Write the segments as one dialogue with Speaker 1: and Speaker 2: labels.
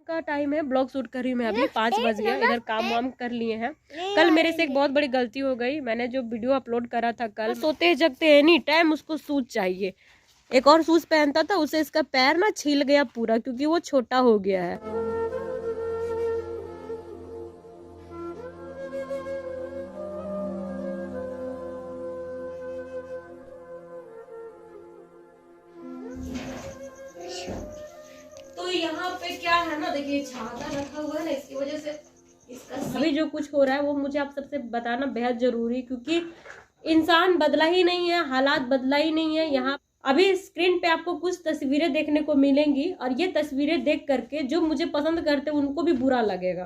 Speaker 1: का टाइम है, blog shoot कर रही हूँ मैं अभी 5 बज गया। इधर काम वाम कर लिए हैं। कल मेरे से एक बहुत बड़ी गलती हो गई। मैंने जो वीडियो अपलोड करा था कल, सोते जगते एनी टाइम उसको शूज चाहिए। एक और शूज पहनता था, उसे इसका पैर ना छील गया पूरा, क्योंकि वो छोटा हो गया है। तो यहाँ पे क्या है ना, देखिए छाता रखा हुआ है ना, इसकी वजह से इसका अभी जो कुछ हो रहा है वो मुझे आप सबसे बताना बेहद जरूरी, क्योंकि इंसान बदला ही नहीं है, हालात बदला ही नहीं है। यहाँ अभी स्क्रीन पे आपको कुछ तस्वीरें देखने को मिलेंगी, और ये तस्वीरें देख करके जो मुझे पसंद करते हैं उनको भी बुरा लगेगा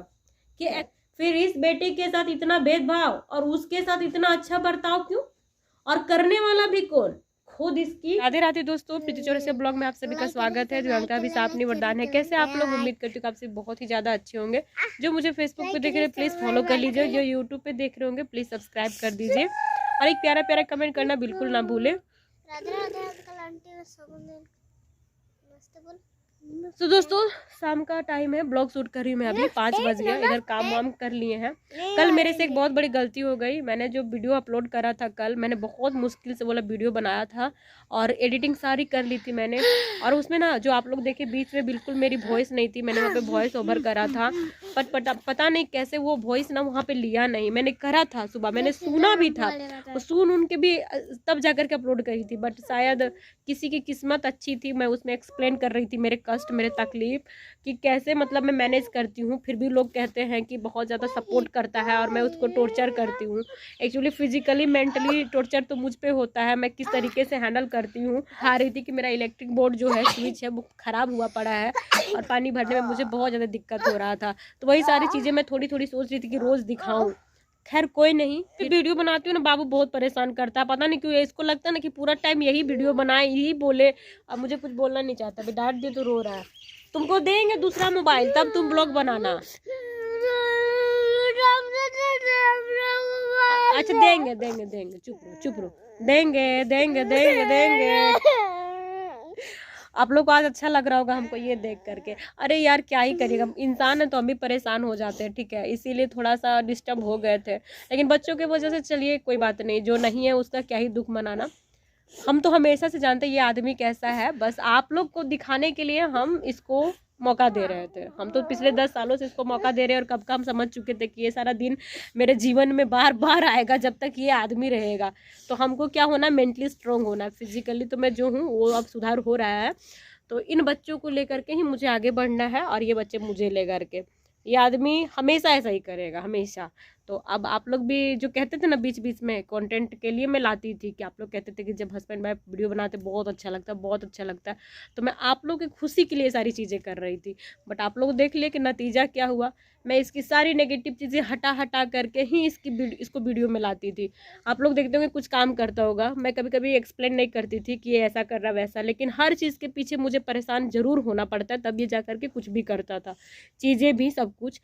Speaker 1: कि फिर इस बेटे के साथ इतना भेदभाव और उसके साथ इतना अच्छा बर्ताव क्यों, और करने वाला भी कौन, खुद इसकी। राधे राधे दोस्तों, प्रीति चौरसिया ब्लॉग में आप सभी का स्वागत है। जो भी सापनी वरदान है, कैसे आप लोग, उम्मीद करती हूँ आप सब बहुत ही ज्यादा अच्छे होंगे। जो मुझे फेसबुक पे देख रहे हैं प्लीज फॉलो कर लीजिए, जो यूट्यूब पे देख रहे होंगे प्लीज सब्सक्राइब कर दीजिए, और एक प्यारा प्यारा कमेंट करना बिल्कुल ना भूले। तो दोस्तों शाम का टाइम है, ब्लॉग शूट कर रही हूँ मैं अभी 5 बज गया। इधर काम वाम कर लिए हैं। कल मेरे से एक बहुत बड़ी गलती हो गई। मैंने जो वीडियो अपलोड करा था कल, मैंने बहुत मुश्किल से बोला वीडियो बनाया था, और एडिटिंग सारी कर ली थी मैंने। और उसमें ना जो आप लोग देखे बीच में बिल्कुल मेरी वॉइस नहीं थी, मैंने वहाँ पे वॉइस ओवर करा था, बट पता नहीं कैसे वो वॉइस ना वहाँ पे लिया नहीं। मैंने करा था सुबह, मैंने सुना भी था, सुन उनके भी तब जाकर के अपलोड करी थी, बट शायद किसी की किस्मत अच्छी थी। मैं उसमें एक्सप्लेन कर रही थी मेरे कष्ट, मेरे तकलीफ, कि कैसे मतलब मैं मैनेज करती हूँ। फिर भी लोग कहते हैं कि बहुत ज़्यादा सपोर्ट करता है, और मैं उसको टॉर्चर करती हूँ। एक्चुअली फिजिकली मेंटली टॉर्चर तो मुझ पे होता है, मैं किस तरीके से हैंडल करती हूँ। आ रही थी कि मेरा इलेक्ट्रिक बोर्ड जो है, स्विच है, वो ख़राब हुआ पड़ा है, और पानी भरने में मुझे बहुत ज़्यादा दिक्कत हो रहा था। तो वही सारी चीज़ें मैं थोड़ी थोड़ी सोच रही थी कि रोज़ दिखाऊँ। खैर कोई नहीं, फिर वीडियो बनाती हूँ ना, बाबू बहुत परेशान करता है, पता नहीं क्यों। इसको लगता है ना कि पूरा टाइम यही वीडियो बनाए, यही बोले। अब मुझे कुछ बोलना नहीं चाहता, अभी डांट दिए तो रो रहा है। तुमको देंगे दूसरा मोबाइल, तब तुम ब्लॉग बनाना। अच्छा देंगे देंगे देंगे, चुप रहो चुप रहो, देंगे देंगे देंगे देंगे। आप लोग को आज अच्छा लग रहा होगा हमको ये देख करके। अरे यार क्या ही करिएगा, इंसान है तो हम भी परेशान हो जाते हैं, ठीक है, इसीलिए थोड़ा सा डिस्टर्ब हो गए थे। लेकिन बच्चों की वजह से चलिए कोई बात नहीं, जो नहीं है उसका क्या ही दुख मनाना। हम तो हमेशा से जानते हैं ये आदमी कैसा है, बस आप लोग को दिखाने के लिए हम इसको मौका दे रहे थे। हम तो पिछले 10 सालों से इसको मौका दे रहे हैं, और कब का हम समझ चुके थे कि ये सारा दिन मेरे जीवन में बार बार आएगा जब तक ये आदमी रहेगा। तो हमको क्या होना, मेंटली स्ट्रांग होना। फिजिकली तो मैं जो हूँ वो अब सुधार हो रहा है। तो इन बच्चों को लेकर के ही मुझे आगे बढ़ना है, और ये बच्चे मुझे लेकर के। ये आदमी हमेशा ऐसा ही करेगा, हमेशा। तो अब आप लोग भी जो कहते थे ना बीच बीच में, कंटेंट के लिए मैं लाती थी कि आप लोग कहते थे कि जब हस्बैंड वाइफ वीडियो बनाते बहुत अच्छा लगता है, बहुत अच्छा लगता है, तो मैं आप लोग की खुशी के लिए सारी चीज़ें कर रही थी। बट आप लोग देख लिए कि नतीजा क्या हुआ। मैं इसकी सारी नेगेटिव चीज़ें हटा हटा करके ही इसको वीडियो में लाती थी। आप लोग देखते होंगे कुछ काम करता होगा, मैं कभी कभी एक्सप्लेन नहीं करती थी कि ये ऐसा कर रहा वैसा, लेकिन हर चीज़ के पीछे मुझे परेशान जरूर होना पड़ता है, तब ये जा करके कुछ भी करता था, चीज़ें भी, सब कुछ।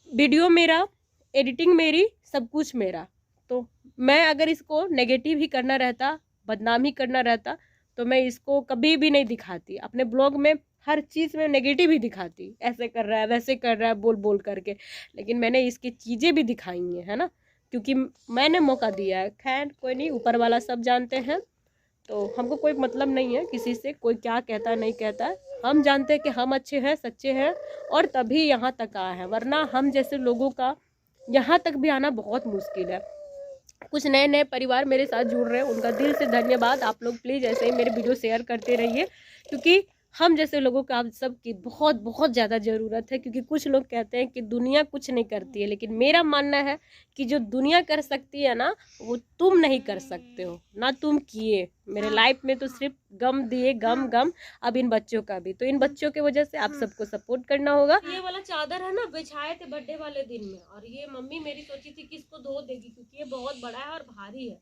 Speaker 1: वीडियो मेरा, एडिटिंग मेरी, सब कुछ मेरा। तो मैं अगर इसको नेगेटिव ही करना रहता, बदनाम ही करना रहता, तो मैं इसको कभी भी नहीं दिखाती। अपने ब्लॉग में हर चीज़ में नेगेटिव ही दिखाती, ऐसे कर रहा है वैसे कर रहा है बोल बोल करके। लेकिन मैंने इसकी चीज़ें भी दिखाई है ना, क्योंकि मैंने मौका दिया है। खैर कोई नहीं, ऊपर वाला सब जानते हैं, तो हमको कोई मतलब नहीं है किसी से, कोई क्या कहता है नहीं कहता है। हम जानते हैं कि हम अच्छे हैं, सच्चे हैं, और तभी यहाँ तक आए हैं, वरना हम जैसे लोगों का यहाँ तक भी आना बहुत मुश्किल है। कुछ नए नए परिवार मेरे साथ जुड़ रहे हैं, उनका दिल से धन्यवाद। आप लोग प्लीज़ ऐसे ही मेरे वीडियो शेयर करते रहिए, क्योंकि हम जैसे लोगों को आप सबकी बहुत बहुत ज़्यादा ज़रूरत है। क्योंकि कुछ लोग कहते हैं कि दुनिया कुछ नहीं करती है, लेकिन मेरा मानना है कि जो दुनिया कर सकती है ना, वो तुम नहीं कर सकते हो ना, तुम किए। मेरे लाइफ में तो सिर्फ गम दिए, गम गम। अब इन बच्चों का भी, तो इन बच्चों की वजह से आप सबको सपोर्ट करना होगा। ये वाला चादर है ना, बिछाए थे बर्थडे वाले दिन में, और ये मम्मी मेरी सोची थी कि इसको धो देगी, क्योंकि ये बहुत बड़ा है और भारी है,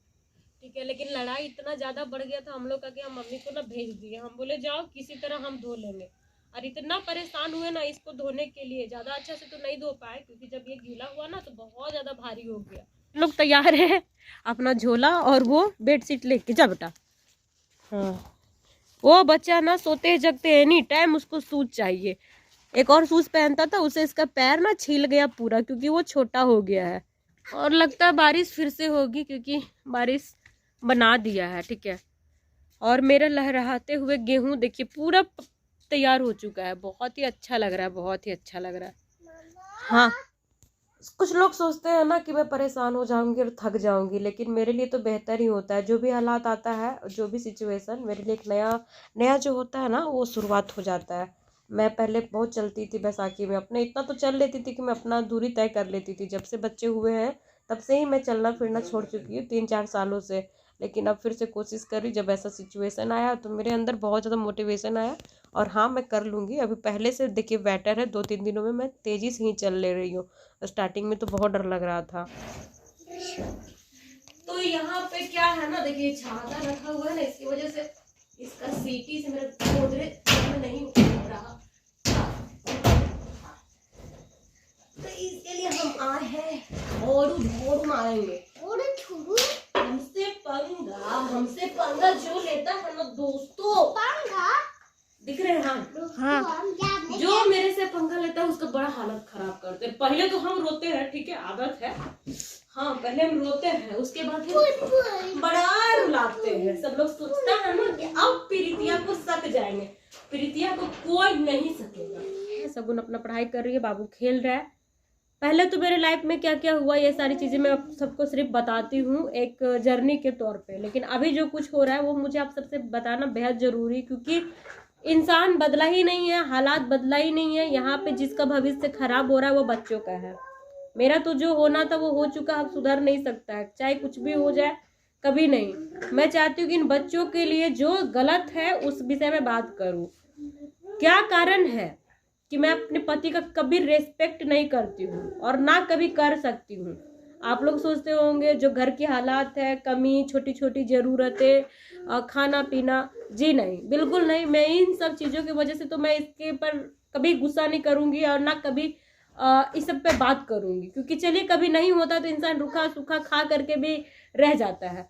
Speaker 1: ठीक है। लेकिन लड़ाई इतना ज़्यादा बढ़ गया था हम लोग का कि हम मम्मी को ना भेज दिए। हम बोले जाओ किसी तरह हम धो लेंगे, और इतना परेशान हुए ना इसको धोने के लिए। ज़्यादा अच्छा से तो नहीं धो पाए, क्योंकि जब ये गीला हुआ ना तो बहुत ज़्यादा भारी हो गया। लोग तैयार है, अपना झोला और वो बेडशीट लेके जा बेटा। हाँ, वो बच्चा ना सोते जगते एनी टाइम उसको शूज चाहिए। एक और शूज पहनता था, उसे इसका पैर ना छील गया पूरा, क्योंकि वो छोटा हो गया है। और लगता है बारिश फिर से होगी, क्योंकि बारिश बना दिया है, ठीक है। और मेरा लहराते हुए गेहूं देखिए पूरा तैयार हो चुका है। बहुत ही अच्छा लग रहा है, बहुत ही अच्छा लग रहा है। हाँ, कुछ लोग सोचते हैं ना कि मैं परेशान हो जाऊंगी और थक जाऊंगी, लेकिन मेरे लिए तो बेहतर ही होता है। जो भी हालात आता है, जो भी सिचुएशन, मेरे लिए एक नया नया जो होता है ना, वो शुरुआत हो जाता है। मैं पहले बहुत चलती थी बैसाखी में, अपने इतना तो चल लेती थी कि मैं अपना दूरी तय कर लेती थी। जब से बच्चे हुए हैं तब से ही मैं चलना फिरना छोड़ चुकी हूँ, 3-4 सालों से। लेकिन अब फिर से कोशिश करी, जब ऐसा सिचुएशन आया तो मेरे अंदर बहुत ज़्यादा मोटिवेशन आया। और हाँ, मैं कर लूँगी। अभी पहले से देखिए बेटर है, 2-3 दिनों में मैं तेज़ी से ही चल ले रही हूँ। स्टार्टिंग में तो बहुत डर लग रहा था। तो यहाँ पे क्या है ना, देखिए छाता रखा हुआ है ना, इसकी वजह से इसका सीटी से मेरा गोदरेज में नहीं उठ रहा। तो इसके लिए हम आए हैं, और आएंगे हमसे पंगा जो लेता है ना दोस्तों, पंगा दिख रहे हैं। हाँ, जो मेरे से पंगा लेता है उसका बड़ा हालत खराब करते हैं। पहले तो हम रोते हैं, ठीक है, आदत है। हाँ, पहले हम रोते हैं, उसके बाद बड़ा रुलाते हैं। सब लोग सोचता है ना कि अब प्रीतिया को सक जाएंगे। प्रीतिया को कोई नहीं सकेगा। सगुन अपना पढ़ाई कर रही है, बाबू खेल रहा है। पहले तो मेरे लाइफ में क्या क्या हुआ, ये सारी चीजें मैं आप सबको सिर्फ बताती हूँ एक जर्नी के तौर पे। लेकिन अभी जो कुछ हो रहा है वो मुझे आप सबसे बताना बेहद जरूरी, क्योंकि इंसान बदला ही नहीं है, हालात बदला ही नहीं है। यहाँ पे जिसका भविष्य खराब हो रहा है वो बच्चों का है। मेरा तो जो होना था वो हो चुका, अब सुधर नहीं सकता है, चाहे कुछ भी हो जाए, कभी नहीं। मैं चाहती हूँ कि इन बच्चों के लिए जो गलत है उस विषय में बात करूँ। क्या कारण है कि मैं अपने पति का कभी रेस्पेक्ट नहीं करती हूँ और ना कभी कर सकती हूँ। आप लोग सोचते होंगे जो घर की हालात है, कमी, छोटी छोटी ज़रूरतें, खाना पीना, जी नहीं, बिल्कुल नहीं। मैं इन सब चीज़ों की वजह से तो मैं इसके पर कभी गुस्सा नहीं करूँगी और ना कभी इस सब पे बात करूँगी, क्योंकि चलिए कभी नहीं होता तो इंसान रूखा सूखा खा करके भी रह जाता है।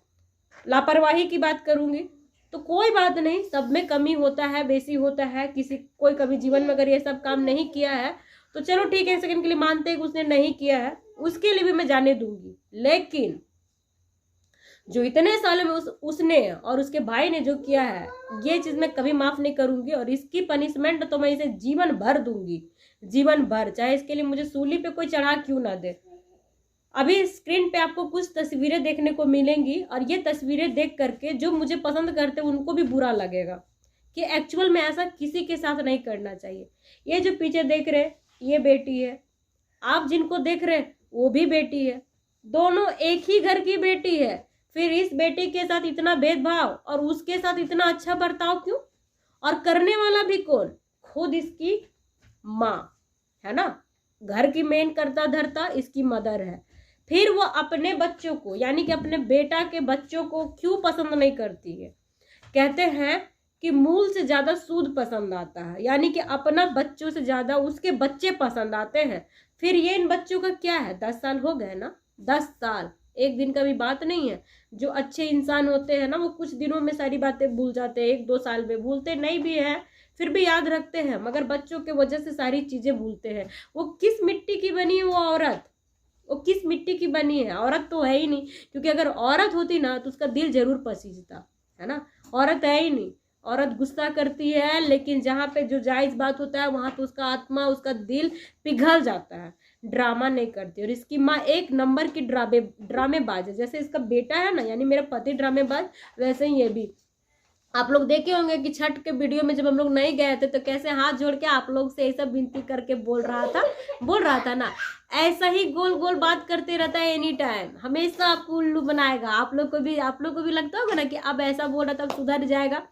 Speaker 1: लापरवाही की बात करूँगी तो कोई बात नहीं, सब में कमी होता है, बेसी होता है। कोई कभी जीवन में अगर ये सब काम नहीं किया है तो चलो ठीक है, एक सेकंड के लिए मानते हैं कि उसने नहीं किया है, उसके लिए भी मैं जाने दूंगी। लेकिन जो इतने सालों में उसने और उसके भाई ने जो किया है, ये चीज मैं कभी माफ नहीं करूंगी। और इसकी पनिशमेंट तो मैं इसे जीवन भर दूंगी, जीवन भर, चाहे इसके लिए मुझे सूली पे कोई चढ़ा क्यों ना दे। अभी स्क्रीन पे आपको कुछ तस्वीरें देखने को मिलेंगी, और ये तस्वीरें देख करके जो मुझे पसंद करते हैं उनको भी बुरा लगेगा कि एक्चुअल में ऐसा किसी के साथ नहीं करना चाहिए। ये जो पीछे देख रहे ये बेटी है, आप जिनको देख रहे वो भी बेटी है, दोनों एक ही घर की बेटी है। फिर इस बेटी के साथ इतना भेदभाव और उसके साथ इतना अच्छा बर्ताव क्यों? और करने वाला भी कौन? खुद इसकी माँ है ना, घर की मेन करता धरता इसकी मदर है। फिर वो अपने बच्चों को, यानी कि अपने बेटा के बच्चों को क्यों पसंद नहीं करती है? कहते हैं कि मूल से ज्यादा सूद पसंद आता है, यानी कि अपना बच्चों से ज्यादा उसके बच्चे पसंद आते हैं। फिर ये इन बच्चों का क्या है, 10 साल हो गए ना, 10 साल एक दिन का भी बात नहीं है। जो अच्छे इंसान होते हैं ना वो कुछ दिनों में सारी बातें भूल जाते हैं, 1-2 साल में भूलते नहीं भी है, फिर भी याद रखते हैं, मगर बच्चों के वजह से सारी चीजें भूलते हैं। वो किस मिट्टी की बनी है वो औरत, वो किस मिट्टी की बनी है? औरत तो है ही नहीं, क्योंकि अगर औरत होती ना तो उसका दिल जरूर पसीजता, है ना। औरत है ही नहीं, औरत गुस्सा करती है, लेकिन जहाँ पे जो जायज बात होता है वहां तो उसका आत्मा, उसका दिल पिघल जाता है, ड्रामा नहीं करती। और इसकी माँ एक नंबर की ड्रामेबाज है। जैसे इसका बेटा है ना, यानी मेरा पति ड्रामेबाज, वैसे ही ये भी। आप लोग देखे होंगे कि छठ के वीडियो में जब हम लोग नहीं गए थे तो कैसे हाथ जोड़ के आप लोग से ऐसा विनती करके बोल रहा था ना, ऐसा ही गोल गोल बात करते रहता है एनी टाइम, हमेशा आपको उल्लू बनाएगा। आप लोग को भी लगता होगा ना कि अब ऐसा बोल रहा था अब सुधर जाएगा।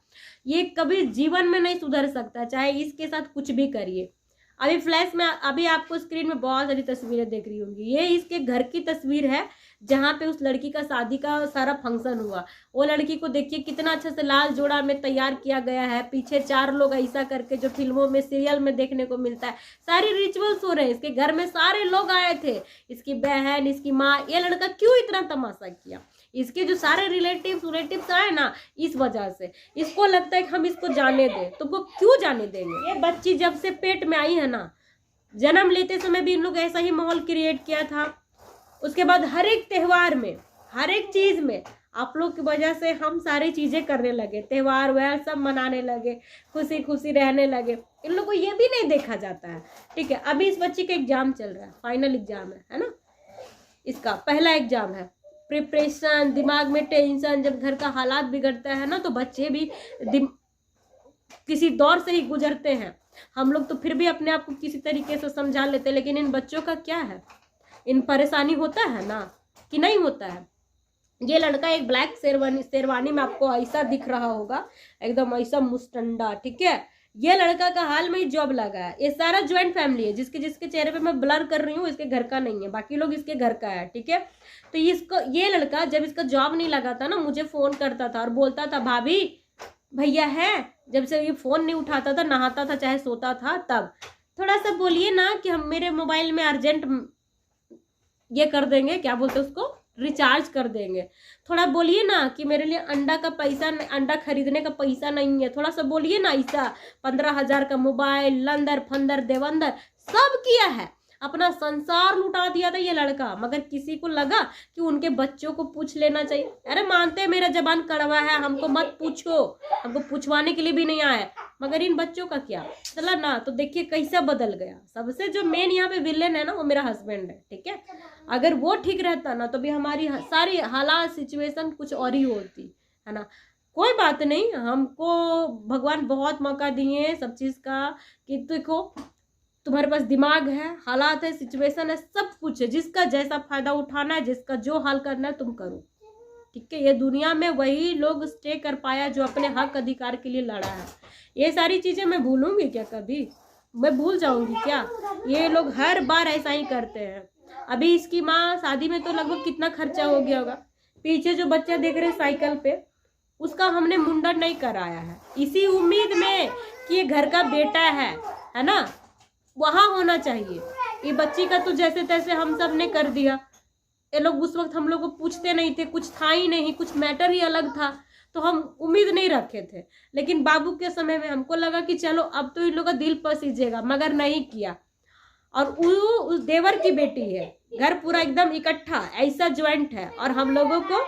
Speaker 1: ये कभी जीवन में नहीं सुधर सकता, चाहे इसके साथ कुछ भी करिए। अभी फ्लैश में अभी आपको स्क्रीन में बहुत सारी तस्वीरें देख रही होंगी, ये इसके घर की तस्वीर है जहाँ पे उस लड़की का शादी का सारा फंक्शन हुआ। वो लड़की को देखिए कितना अच्छा से लाल जोड़ा में तैयार किया गया है, पीछे 4 लोग ऐसा करके जो फिल्मों में सीरियल में देखने को मिलता है। सारी रिचुअल्स हो रहे हैं, इसके घर में सारे लोग आए थे, इसकी बहन, इसकी माँ। ये लड़का क्यों इतना तमाशा किया? इसके जो सारे रिलेटिव्स आए ना, इस वजह से इसको लगता है कि हम इसको जाने दें, तो वो क्यों जाने देंगे। ये बच्ची जब से पेट में आई है ना, जन्म लेते समय भी इन लोग ऐसा ही माहौल क्रिएट किया था। उसके बाद हर एक त्योहार में, हर एक चीज में आप लोग की वजह से हम सारी चीजें करने लगे, त्योहार व्योहार सब मनाने लगे, खुशी खुशी रहने लगे। इन लोग को ये भी नहीं देखा जाता है। ठीक है, अभी इस बच्ची का एग्जाम चल रहा है, फाइनल एग्जाम है ना, इसका पहला एग्जाम है। प्रिपरेशन, दिमाग में टेंशन, जब घर का हालात बिगड़ता है ना, तो बच्चे भी किसी दौर से ही गुजरते हैं। हम लोग तो फिर भी अपने आप को किसी तरीके से समझा लेते हैं, लेकिन इन बच्चों का क्या है, इन परेशानी होता है ना कि नहीं होता है। ये लड़का एक ब्लैक शेरवानी में आपको ऐसा दिख रहा होगा, एकदम ऐसा मुस्टंडा। ठीक है, ये लड़का का हाल में ही जॉब लगा है। ये सारा ज्वाइंट फैमिली है, जिसके जिसके चेहरे पे मैं ब्लर कर रही हूँ, इसके घर का नहीं है, बाकी लोग इसके घर का है। ठीक है, तो इसको, ये लड़का जब इसका जॉब नहीं लगा था ना, मुझे फोन करता था और बोलता था भाभी भैया है। जब से ये फोन नहीं उठाता था, नहाता था चाहे सोता था, तब थोड़ा सा बोलिए ना कि हम मेरे मोबाइल में अर्जेंट ये कर देंगे, क्या बोलते हैं उसको, रिचार्ज कर देंगे। थोड़ा बोलिए ना कि मेरे लिए अंडा का पैसा, अंडा खरीदने का पैसा नहीं है, थोड़ा सा बोलिए ना ऐसा। 15,000 का मोबाइल, लंदर फंदर देवंदर सब किया है, अपना संसार लुटा दिया था ये लड़का। मगर किसी को लगा कि उनके बच्चों को पूछ लेना चाहिए। अरे मानते हैं मेरा जबान कड़वा है, हमको मत पूछो, हमको पूछवाने के लिए भी नहीं आया, मगर इन बच्चों का क्या चला ना। तो देखिए कैसा बदल गया। सबसे जो मेन यहाँ पे विलेन है ना, वो मेरा हस्बैंड है। ठीक है, अगर वो ठीक रहता ना, तो भी हमारी सारी हालात सिचुएशन कुछ और ही होती है ना। कोई बात नहीं, हमको भगवान बहुत मौका दिए सब चीज का, कि देखो तुम्हारे पास दिमाग है, हालात है, सिचुएशन है, सब कुछ है। जिसका जैसा फायदा उठाना है, जिसका जो हाल करना है तुम करो। ठीक है, ये दुनिया में वही लोग स्टे कर पाया जो अपने हक अधिकार के लिए लड़ा है। ये सारी चीजें मैं भूलूंगी क्या कभी? मैं भूल जाऊंगी क्या? ये लोग हर बार ऐसा ही करते हैं। अभी इसकी माँ शादी में तो लगभग कितना खर्चा हो गया होगा। पीछे जो बच्चा देख रहे साइकिल पे, उसका हमने मुंडन नहीं कराया है, इसी उम्मीद में कि ये घर का बेटा है ना, वहां होना चाहिए। ये बच्ची का तो जैसे तैसे हम सब ने कर दिया। ये लोग उस वक्त हम लोग को पूछते नहीं थे, कुछ था ही नहीं, कुछ मैटर ही अलग था, तो हम उम्मीद नहीं रखे थे। लेकिन बाबू के समय में हमको लगा कि चलो अब तो इन लोग का दिल पसीजेगा, मगर नहीं किया। और उस देवर की बेटी है, घर पूरा एकदम इकट्ठा, ऐसा ज्वाइंट है, और हम लोगों को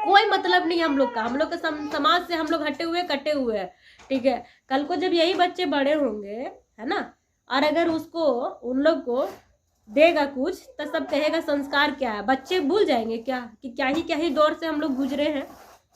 Speaker 1: कोई मतलब नहीं हम लोग का। हम लोग का समाज से हम लोग हटे हुए कटे हुए हैं। ठीक है, कल को जब यही बच्चे बड़े होंगे, है ना, और अगर उसको उन लोग को देगा कुछ, तो सब कहेगा संस्कार क्या है। बच्चे भूल जाएंगे क्या कि क्या ही दौर से हम लोग गुजरे हैं,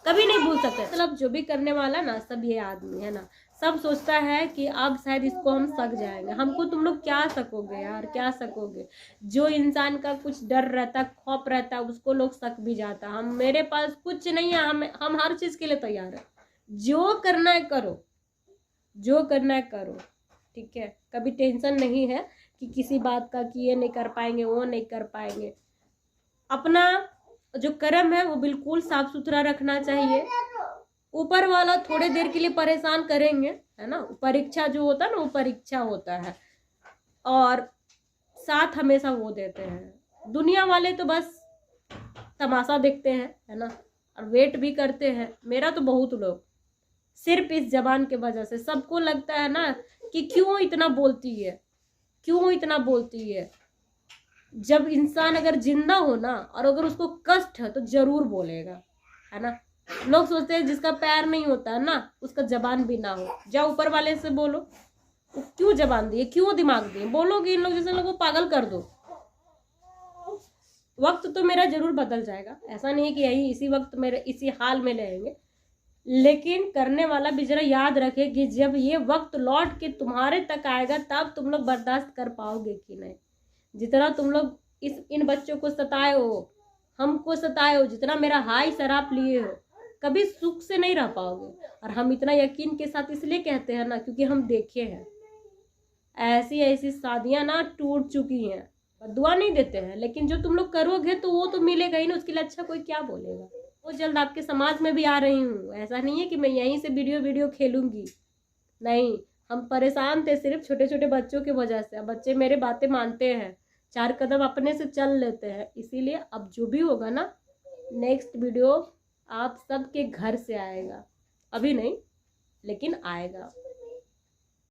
Speaker 1: कभी नहीं भूल सकते। मतलब जो भी करने वाला ना, सब ये आदमी है ना, सब सोचता है कि अब शायद इसको हम सक जाएंगे। हमको तुम लोग क्या सकोगे यार, क्या सकोगे? जो इंसान का कुछ डर रहता, खौफ रहता, उसको लोग सक भी जाता। हम, मेरे पास कुछ नहीं है, हम हर चीज के लिए तैयार है। जो करना है करो, जो करना है करो। ठीक है, कभी टेंशन नहीं है कि किसी बात का, कि ये नहीं कर पाएंगे, वो नहीं कर पाएंगे। अपना जो कर्म है वो बिल्कुल साफ सुथरा रखना चाहिए। ऊपर वाला थोड़े देर के लिए परेशान करेंगे, है ना, परीक्षा जो होता है ना, वो परीक्षा होता है, और साथ हमेशा वो देते हैं। दुनिया वाले तो बस तमाशा देखते हैं, है ना, और वेट भी करते हैं। मेरा तो बहुत लोग सिर्फ इस जबान के वजह से, सबको लगता है ना कि क्यों इतना बोलती है, क्यों इतना बोलती है। जब इंसान अगर जिंदा हो ना, और अगर उसको कष्ट है, तो जरूर बोलेगा, है ना। लोग सोचते हैं जिसका पैर नहीं होता है ना, उसका जबान भी ना हो। जाओ ऊपर वाले से बोलो, क्यों जबान दिए, क्यों दिमाग दिए? बोलोगे इन लोग जैसे लोगों को पागल कर दो। वक्त तो मेरा जरूर बदल जाएगा, ऐसा नहीं है कि यही इसी वक्त मेरे इसी हाल में रहेंगे, लेकिन करने वाला भी जरा याद रखे कि जब ये वक्त लौट के तुम्हारे तक आएगा, तब तुम लोग बर्दाश्त कर पाओगे कि नहीं। जितना तुम लोग इन बच्चों को सताए हो, हमको सताए हो, जितना मेरा हाई शराब लिए हो, कभी सुख से नहीं रह पाओगे। और हम इतना यकीन के साथ इसलिए कहते हैं ना, क्योंकि हम देखे हैं ऐसी ऐसी शादियां ना टूट चुकी हैं। दुआ नहीं देते हैं, लेकिन जो तुम लोग करोगे तो वो तो मिलेगा ही ना, उसके लिए अच्छा कोई क्या बोलेगा। वो जल्द आपके समाज में भी आ रही हूँ। ऐसा नहीं है कि मैं यहीं से वीडियो खेलूंगी, नहीं। हम परेशान थे सिर्फ छोटे छोटे बच्चों की वजह से। अब बच्चे मेरे बातें मानते हैं, 4 कदम अपने से चल लेते हैं। इसीलिए अब जो भी होगा ना, नेक्स्ट वीडियो आप सबके घर से आएगा, अभी नहीं लेकिन आएगा।